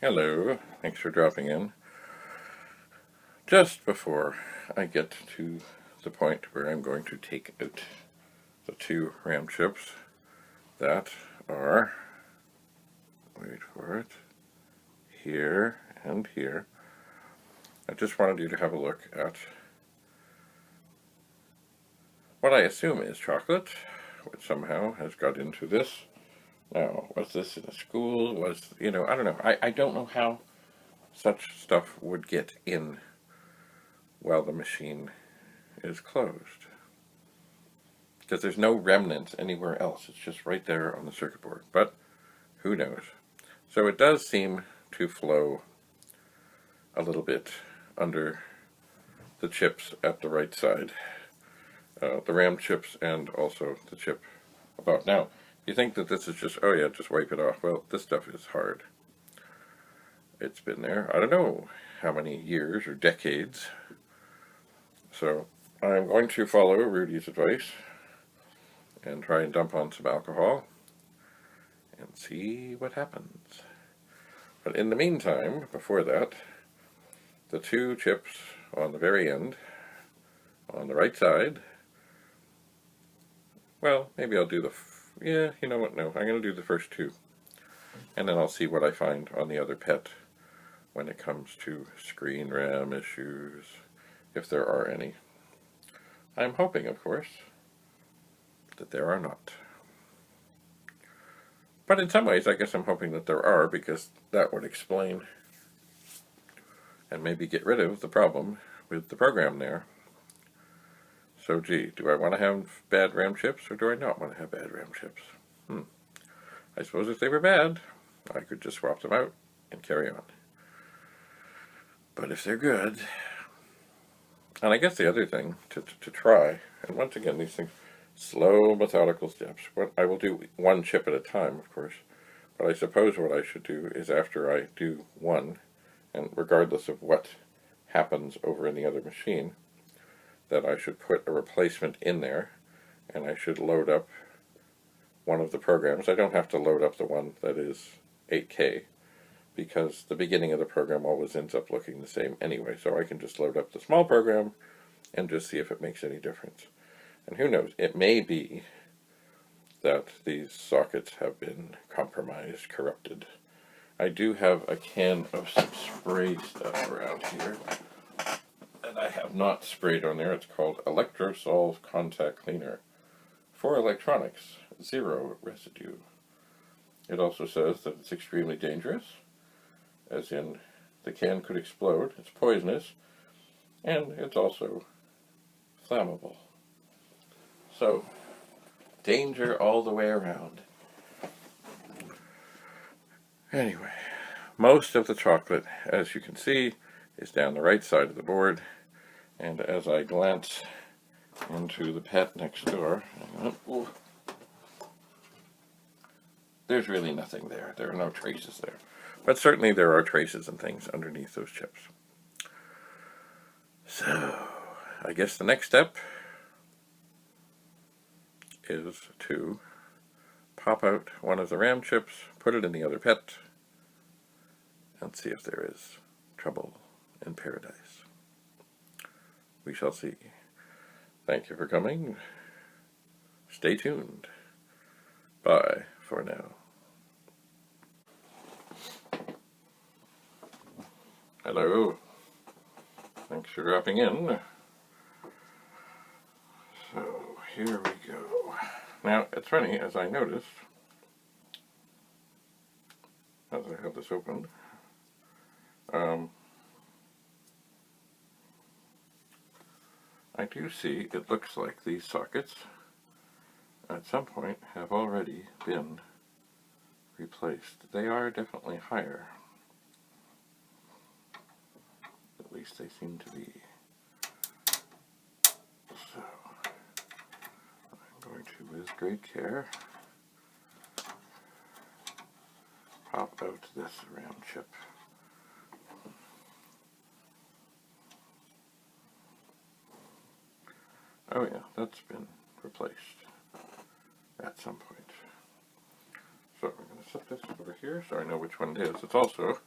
Hello, thanks for dropping in. Just before I get to the point where I'm going to take out the two RAM chips that are, wait for it, here and here, I just wanted you to have a look at what I assume is chocolate, which somehow has got into this. Now, was this in a school? I don't know. I don't know how such stuff would get in while the machine is closed. Because there's no remnants anywhere else. It's just right there on the circuit board. But who knows? So it does seem to flow a little bit under the chips at the right side. The RAM chips and also the chip above. Now, you think that this is just, oh yeah, just wipe it off. Well, this stuff is hard. It's been there, I don't know how many years or decades. So I'm going to follow Rudy's advice and try and dump on some alcohol and see what happens. But in the meantime, before that, the two chips on the very end, on the right side, well, maybe I'll do yeah, you know what, no, I'm going to do the first two. And then I'll see what I find on the other pet when it comes to screen RAM issues, if there are any. I'm hoping, of course, that there are not. But in some ways, I guess I'm hoping that there are, because that would explain and maybe get rid of the problem with the program there. So, gee, do I want to have bad RAM chips, or do I not want to have bad RAM chips? I suppose if they were bad, I could just swap them out and carry on. But if they're good, and I guess the other thing to try, and once again, these things, slow, methodical steps. I will do one chip at a time, of course, but I suppose what I should do is after I do one, and regardless of what happens over in the other machine, that I should put a replacement in there, and I should load up one of the programs. I don't have to load up the one that is 8K, because the beginning of the program always ends up looking the same anyway, so I can just load up the small program and just see if it makes any difference. And who knows, it may be that these sockets have been compromised, corrupted. I do have a can of some spray stuff around here that I have not sprayed on there. It's called Electrosolve Contact Cleaner for electronics, zero residue. It also says that it's extremely dangerous, as in the can could explode, it's poisonous, and it's also flammable. So, danger all the way around. Anyway, most of the chocolate, as you can see, is down the right side of the board, and as I glance into the pet next door, there's really nothing there. There are no traces there. But certainly there are traces and things underneath those chips. So, I guess the next step is to pop out one of the RAM chips, put it in the other pet, and see if there is trouble in paradise. We shall see. Thank you for coming. Stay tuned. Bye for now. Hello. Thanks for dropping in. So, here we go. Now, it's funny, as I noticed, as I have this open, I do see it looks like these sockets at some point have already been replaced. They are definitely higher. At least they seem to be. So, I'm going to, with great care, pop out this RAM chip. Oh yeah, that's been replaced at some point. So I'm going to set this over here so I know which one it is. It's also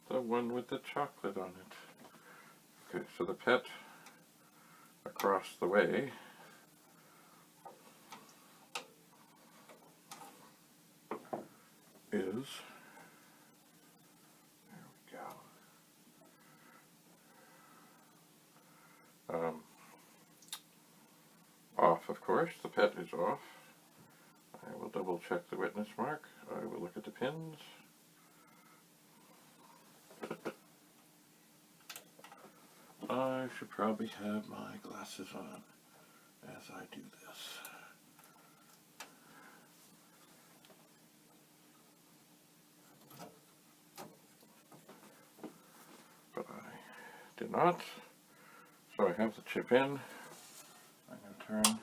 the one with the chocolate on it. Okay, so the pet across the way is, there we go, off, of course. The pet is off. I will double check the witness mark. I will look at the pins. I should probably have my glasses on as I do this. But I did not. So I have the chip in. I'm going to turn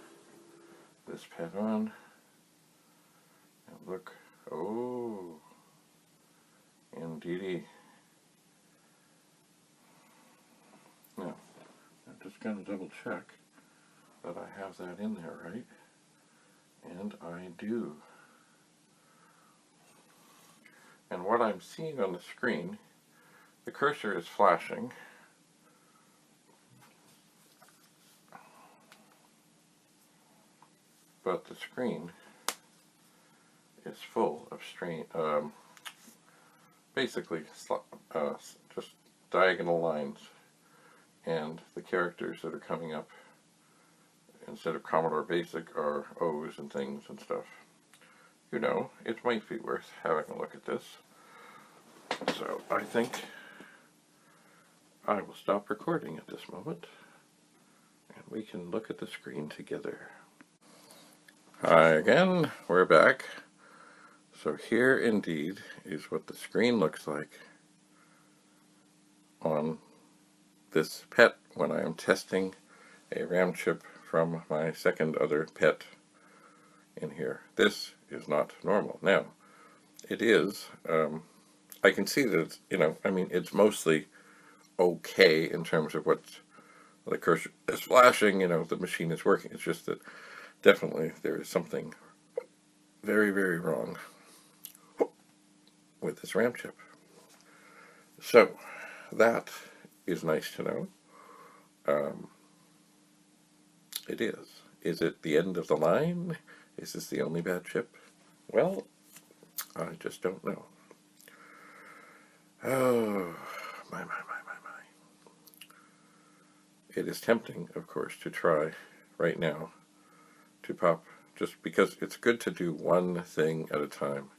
this pet on and look. Oh, indeedy. Now, I'm just going to double check that I have that in there right. And I do. And what I'm seeing on the screen, the cursor is flashing. But the screen is full of basically just diagonal lines, and the characters that are coming up instead of Commodore Basic are O's and things and stuff. You know, it might be worth having a look at this. So I think I will stop recording at this moment, and we can look at the screen together. Hi again, we're back. So here indeed is what the screen looks like on this pet when I am testing a RAM chip from my second other pet in here. This is not normal. Now, it is, I can see that it's, it's mostly okay in terms of what the cursor is flashing, the machine is working. It's just that definitely there is something very, very wrong with this RAM chip. So, that is nice to know. It is. Is it the end of the line? Is this the only bad chip? Well, I just don't know. Oh, my. It is tempting, of course, to try right now to pop, just because it's good to do one thing at a time.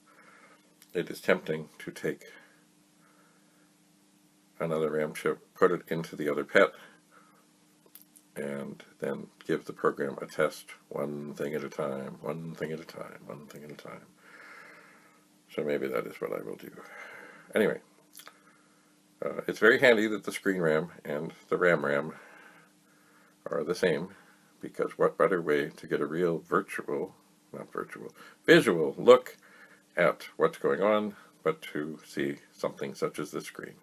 It is tempting to take another RAM chip, put it into the other pet, and then give the program a test, one thing at a time, one thing at a time, one thing at a time. So maybe that is what I will do. Anyway, it's very handy that the screen RAM and the RAM are the same, because what better way to get a real visual look at what's going on, but to see something such as this screen.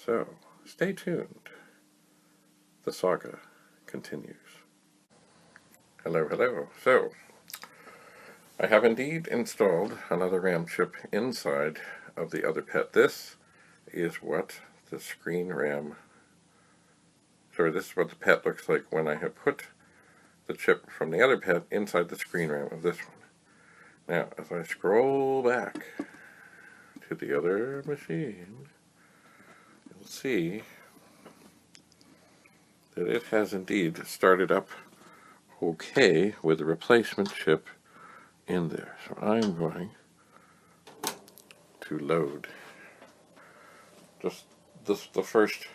So, stay tuned. The saga continues. Hello. So, I have indeed installed another RAM chip inside of the other pet. This is what the screen RAM, this is what the pet looks like when I have put the chip from the other pet inside the screen RAM of this one. Now, as I scroll back to the other machine, you'll see that it has indeed started up okay with the replacement chip in there. So I'm going to load just the first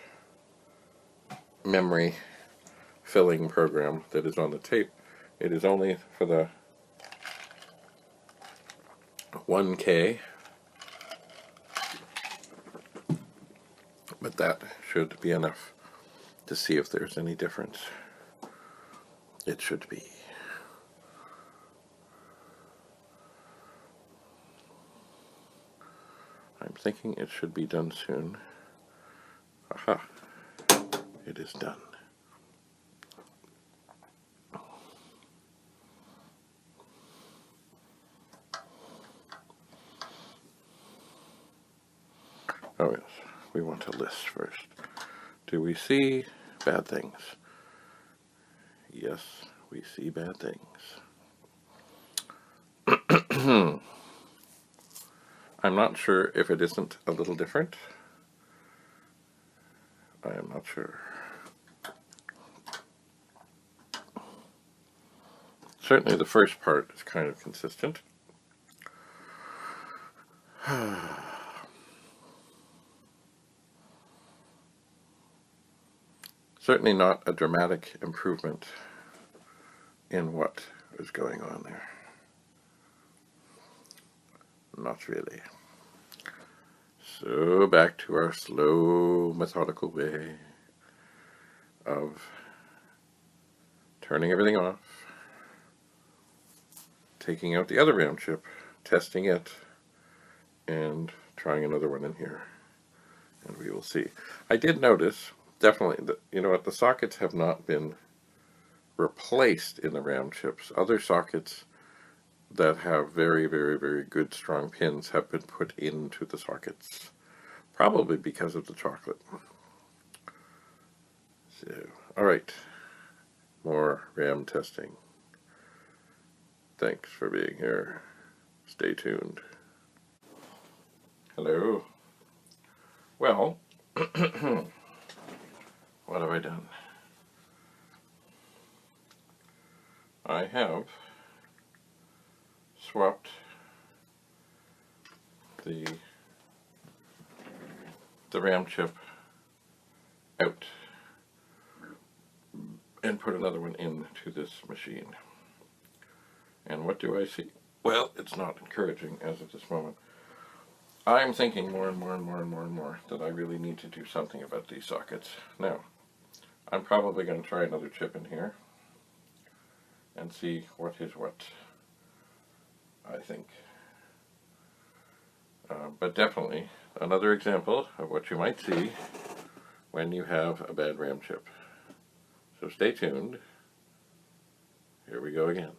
memory filling program that is on the tape. It is only for the 1K, but that should be enough to see if there's any difference. It should be. I'm thinking it should be done soon. Aha! It is done. Oh yes, we want to list first. Do we see bad things? Yes, we see bad things. I'm not sure if it isn't a little different. I am not sure. Certainly the first part is kind of consistent. Certainly not a dramatic improvement in what is going on there. Not really. So back to our slow, methodical way of turning everything off, taking out the other RAM chip, testing it, and trying another one in here. And we will see. I did notice, definitely, that, you know what, the sockets have not been replaced in the RAM chips. Other sockets that have very, very, very good strong pins have been put into the sockets. Probably because of the chocolate. So, alright. More RAM testing. Thanks for being here. Stay tuned. Hello. Well, what have I done? I have swapped the RAM chip out and put another one into this machine. And what do I see? Well, it's not encouraging as of this moment. I'm thinking more and more that I really need to do something about these sockets. Now, I'm probably going to try another chip in here and see what is what, I think. But definitely another example of what you might see when you have a bad RAM chip. So stay tuned. Here we go again.